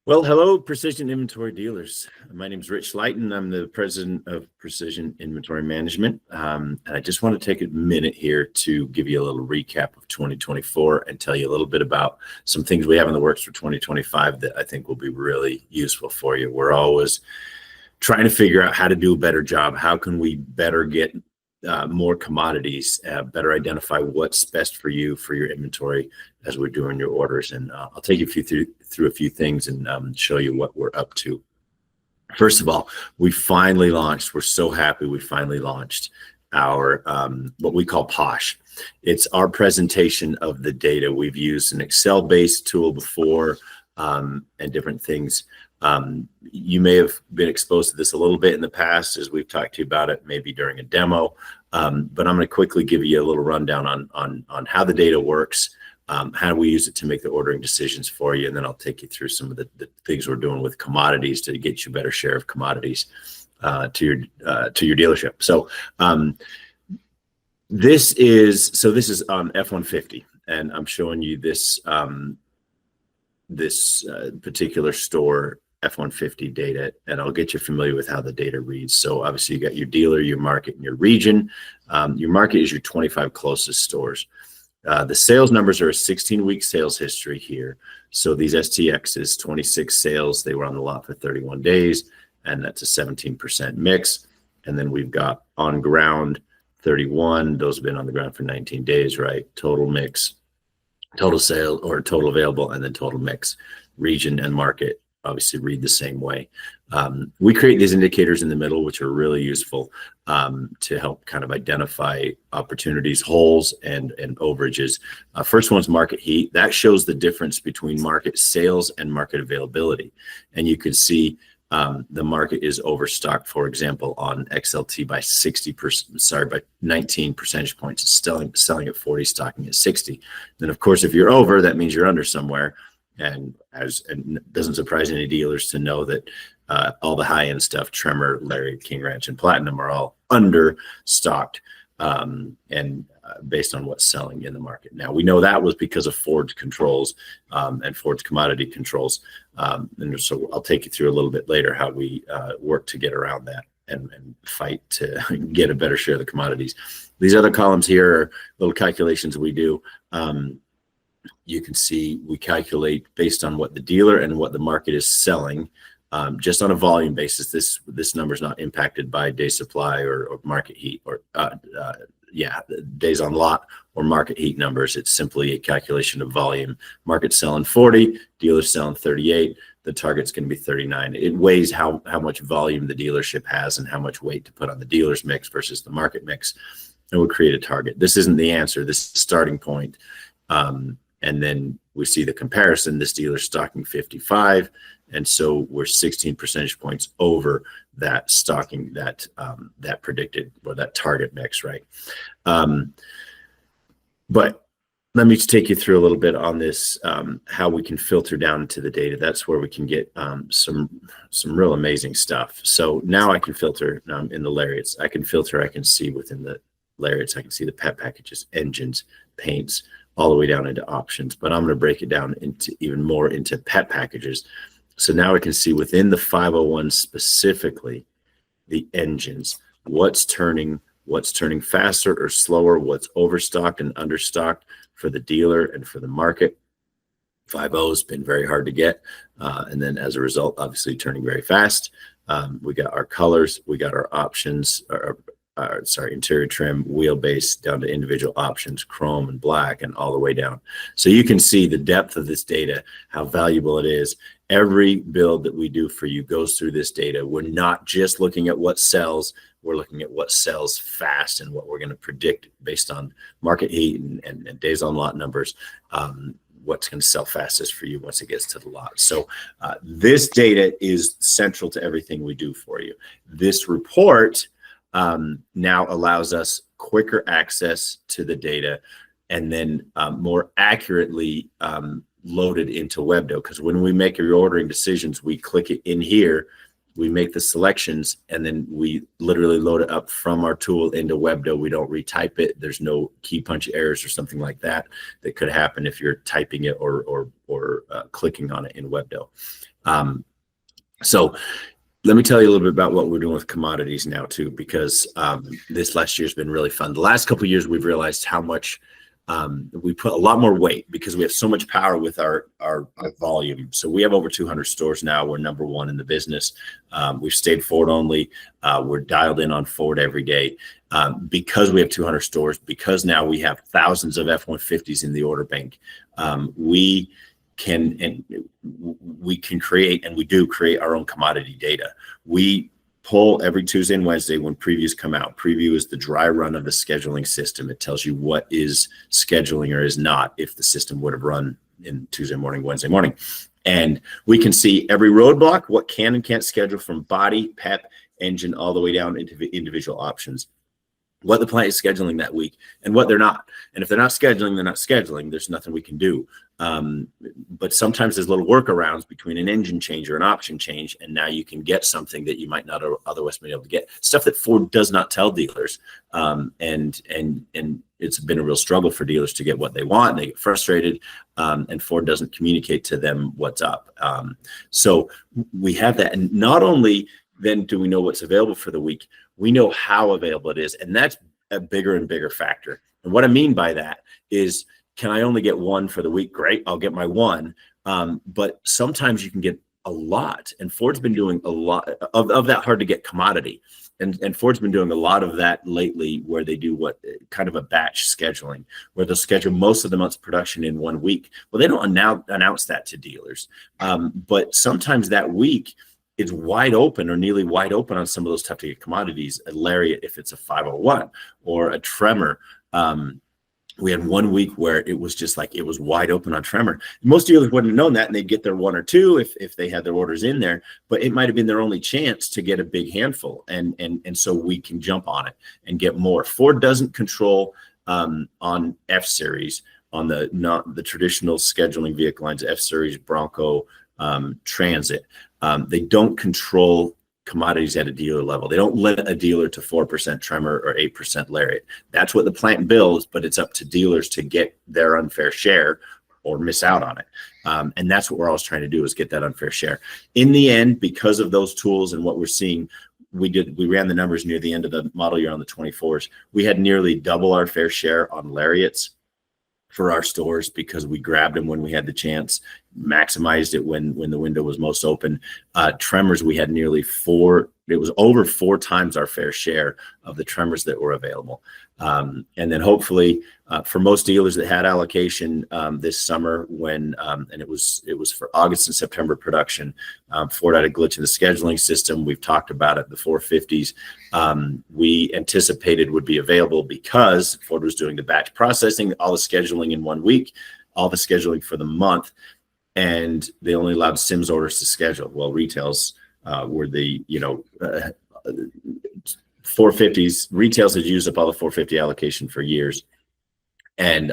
Well, hello, Precision Inventory Dealers. My name is Rich Lighton. I'm the president of Precision Inventory Management. And I just want to take a minute here to give you a little recap of 2024 and tell you a little bit about some things we have in the works for 2025 that I think will be really useful for you. We're always trying to figure out how to do a better job. How can we better get more commodities, better identify what's best for you for your inventory as we're doing your orders. And I'll take you through a few things and show you what we're up to. First of all, we finally launched. We're so happy we finally launched our what we call POSH. It's our presentation of the data. We've used an Excel-based tool before and different things. You may have been exposed to this a little bit in the past as we've talked to you about it, maybe during a demo, but I'm going to quickly give you a little rundown on how the data works, how we use it to make the ordering decisions for you, and then I'll take you through some of the things we're doing with commodities to get you a better share of commodities to your dealership. So this is on F-150, and I'm showing you this particular store F-150 data, and I'll get you familiar with how the data reads. So obviously you got your dealer, your market, and your region. Your market is your 25 closest stores. The sales numbers are a 16-week sales history here. So these STXs, 26 sales, they were on the lot for 31 days, and that's a 17% mix. And then we've got on ground 31, those have been on the ground for 19 days, right? Total mix, total sale or total available, and then total mix. Region and market obviously read the same way. We create these indicators in the middle, which are really useful to help kind of identify opportunities, holes, and overages. First one's market heat. That shows the difference between market sales and market availability. And you can see the market is overstocked, for example, on XLT by 60%, by 19 percentage points, selling at 40, stocking at 60. Then of course, if you're over, that means you're under somewhere. And it doesn't surprise any dealers to know that all the high-end stuff, Tremor, Lariat, King Ranch, and Platinum are all under stocked based on what's selling in the market. Now, we know that was because of Ford's controls and Ford's commodity controls. And so I'll take you through a little bit later how we work to get around that and fight to get a better share of the commodities. These other columns here are little calculations we do. You can see we calculate based on what the dealer and what the market is selling, just on a volume basis. This number is not impacted by day supply or market heat or days on lot or market heat numbers. It's simply a calculation of volume. Market selling 40, dealer selling 38. The target's going to be 39. It weighs how much volume the dealership has and how much weight to put on the dealer's mix versus the market mix, and we'll create a target. This isn't the answer. This is the starting point. And then we see the comparison. This dealer's stocking 55, and so we're 16 percentage points over that stocking that predicted or that target mix, right? But let me just take you through a little bit on this, how we can filter down into the data. That's where we can get some real amazing stuff. So now I can filter in the Lariats. I can see within the Lariats, I can see the pet packages, engines, paints, all the way down into options, but I'm going to break it down into even more into pet packages. So now I can see within the 501 specifically, the engines, what's turning faster or slower, what's overstocked and understocked for the dealer and for the market. 5.0 has been very hard to get. And then as a result, obviously turning very fast. We got our colors, we got our options, interior trim, wheelbase down to individual options, chrome and black, and all the way down. So you can see the depth of this data, how valuable it is. Every build that we do for you goes through this data. We're not just looking at what sells, we're looking at what sells fast and what we're going to predict based on market heat and days on lot numbers. What's going to sell fastest for you once it gets to the lot. So this data is central to everything we do for you. This report now allows us quicker access to the data and then more accurately loaded into Webdo. Because when we make your ordering decisions, we click it in here We make the selections, and then we literally load it up from our tool into Webdo. We don't retype it. There's no key punch errors or something like that that could happen if you're typing it or clicking on it in Webdo. So let me tell you a little bit about what we're doing with commodities now too, because this last year's been really fun. The last couple of years, we've realized how much we put a lot more weight because we have so much power with our volume. So we have over 200 stores now. We're number one in the business. We've stayed forward only. We're dialed in on forward every day because we have 200 stores, because now we have thousands of F-150s in the order bank. We can create, and we do create, our own commodity data. We pull every Tuesday and Wednesday when previews come out. Preview is the dry run of the scheduling system. It tells you what is scheduling or is not if the system would have run in Tuesday morning, Wednesday morning. And we can see every roadblock, what can and can't schedule, from body, PEP, engine, all the way down into individual options, what the plant is scheduling that week and what they're not. And if they're not scheduling, they're not scheduling. There's nothing we can do. But sometimes there's little workarounds between an engine change or an option change, and now you can get something that you might not otherwise be able to get. Stuff that Ford does not tell dealers, and it's been a real struggle for dealers to get what they want. And they get frustrated, and Ford doesn't communicate to them what's up. So we have that, and not only then do we know what's available for the week, we know how available it is, and that's a bigger and bigger factor. And what I mean by that is, can I only get one for the week? Great, I'll get my one. But sometimes you can get a lot, and Ford's been doing a lot of that hard to get commodity. And Ford's been doing a lot of that lately, where they do what kind of a batch scheduling, where they'll schedule most of the month's production in 1 week. Well, they don't announce that to dealers, but sometimes that week is wide open or nearly wide open on some of those tough to get commodities. A lariat, if it's a 501, or a tremor. We had 1 week where it was just like, it was wide open on tremor. Most dealers wouldn't have known that, and they'd get their 1 or 2 if they had their orders in there, but it might've been their only chance to get a big handful. And so we can jump on it and get more. Ford doesn't control on F series, on the traditional scheduling vehicle lines, F series, Bronco, Transit. They don't control commodities at a dealer level. They don't limit a dealer to 4% tremor or 8% lariat. That's what the plant bills, but it's up to dealers to get their unfair share or miss out on it. And that's what we're always trying to do, is get that unfair share. In the end, because of those tools and what we're seeing, we ran the numbers near the end of the model year on the 24s. We had nearly double our fair share on lariats for our stores, because we grabbed them when we had the chance, maximized it when the window was most open. Tremors, we had nearly it was over 4 times our fair share of the tremors that were available. And then hopefully for most dealers that had allocation this summer, when and it was for August and September production, Ford had a glitch in the scheduling system. We've talked about it. The 450s we anticipated would be available because Ford was doing the batch processing, all the scheduling in 1 week, all the scheduling for the month, and they only allowed Sims orders to schedule. Well, retails were the 450s. Retails had used up all the 450 allocation for years, and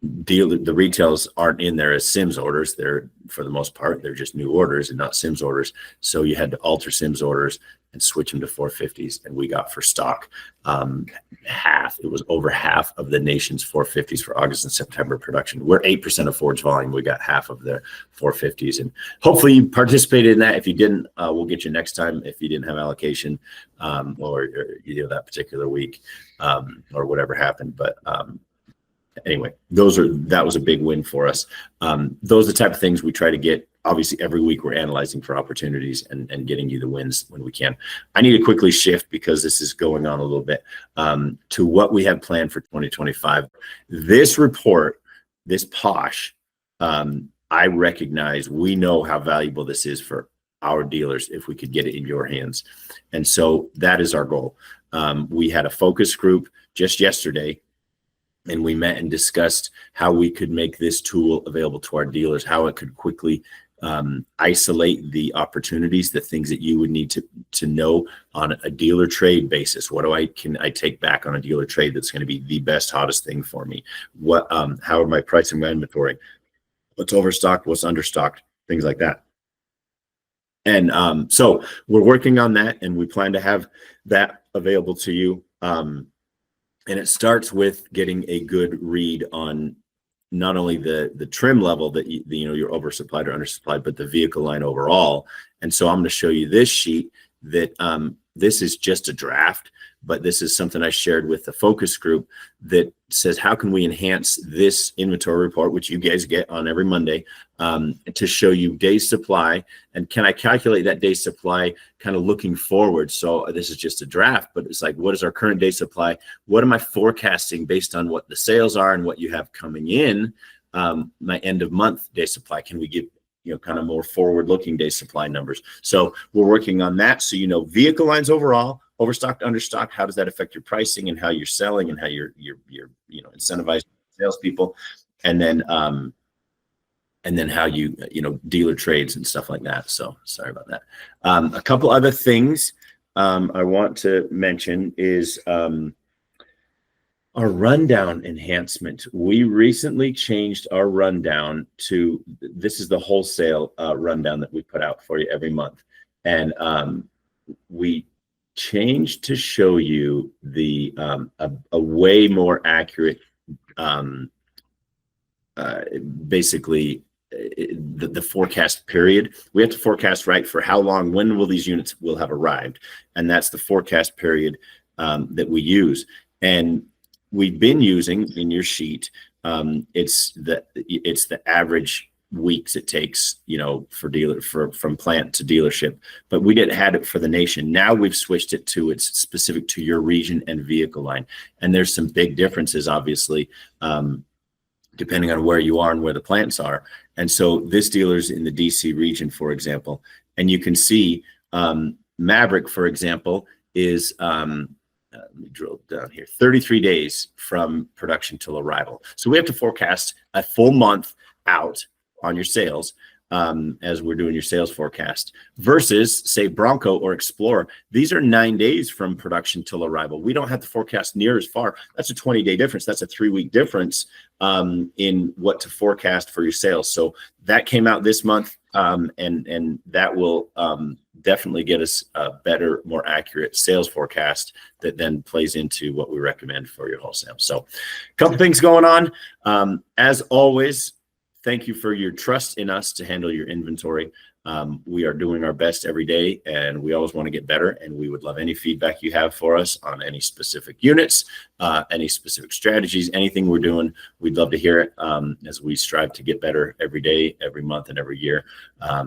the retails aren't in there as Sims orders. They're, for the most part, they're just new orders and not Sims orders. So you had to alter Sims orders and switch them to 450s. And we got for stock half. It was over half of the nation's 450s for August and September production. We're 8% of Ford's volume. We got half of the 450s, and hopefully you participated in that. If you didn't, we'll get you next time if you didn't have allocation or that particular week or whatever happened. But anyway, that was a big win for us. Those are the type of things we try to get. Obviously, every week we're analyzing for opportunities and getting you the wins when we can. I need to quickly shift, because this is going on a little bit, to what we have planned for 2025. This report, this POSH, I recognize, we know how valuable this is for our dealers if we could get it in your hands. And so that is our goal. We had a focus group just yesterday, and we met and discussed how we could make this tool available to our dealers, how it could quickly isolate the opportunities, the things that you would need to know on a dealer trade basis. What can I take back on a dealer trade that's going to be the best, hottest thing for me? How am I pricing my inventory? What's overstocked? What's understocked? Things like that. And so we're working on that, and we plan to have that available to you. And it starts with getting a good read on not only the trim level that you're oversupplied or undersupplied, but the vehicle line overall. And so I'm going to show you this sheet that this is just a draft, but this is something I shared with the focus group that says, how can we enhance this inventory report, which you guys get on every Monday, to show you days supply, and can I calculate that day supply kind of looking forward? So this is just a draft, but it's like, what is our current day supply? What am I forecasting based on what the sales are and what you have coming in? My end of month day supply, can we give kind of more forward looking day supply numbers? So we're working on that. So, vehicle lines overall, overstocked, understocked, how does that affect your pricing and how you're selling and how you're incentivizing salespeople, and then how dealer trades and stuff like that. So sorry about that. A couple other things I want to mention is our rundown enhancement. We recently changed our rundown to, this is the wholesale rundown that we put out for you every month. And we changed to show you the a way more accurate, basically the forecast period. We have to forecast right for how long, when will these units will have arrived. And that's the forecast period that we use. And we've been using in your sheet, it's the average weeks it takes, from plant to dealership, but we didn't have it for the nation. Now we've switched it to, it's specific to your region and vehicle line. And there's some big differences, obviously, depending on where you are and where the plants are. And so this dealer's in the DC region, for example, and you can see Maverick, for example, is, let me drill down here, 33 days from production till arrival. So we have to forecast a full month out on your sales as we're doing your sales forecast, versus say Bronco or Explorer. These are 9 days from production till arrival. We don't have to forecast near as far. That's a 20-day difference. That's a 3-week difference in what to forecast for your sales. So that came out this month, and that will definitely get us a better, more accurate sales forecast that then plays into what we recommend for your wholesale. So a couple things going on. As always, thank you for your trust in us to handle your inventory. We are doing our best every day, and we always want to get better. And we would love any feedback you have for us on any specific units, any specific strategies, anything we're doing. We'd love to hear it as we strive to get better every day, every month, and every year,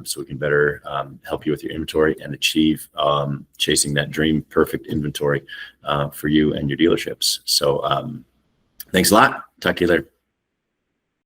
so we can better help you with your inventory and achieve chasing that dream perfect inventory for you and your dealerships. So thanks a lot. Talk to you later.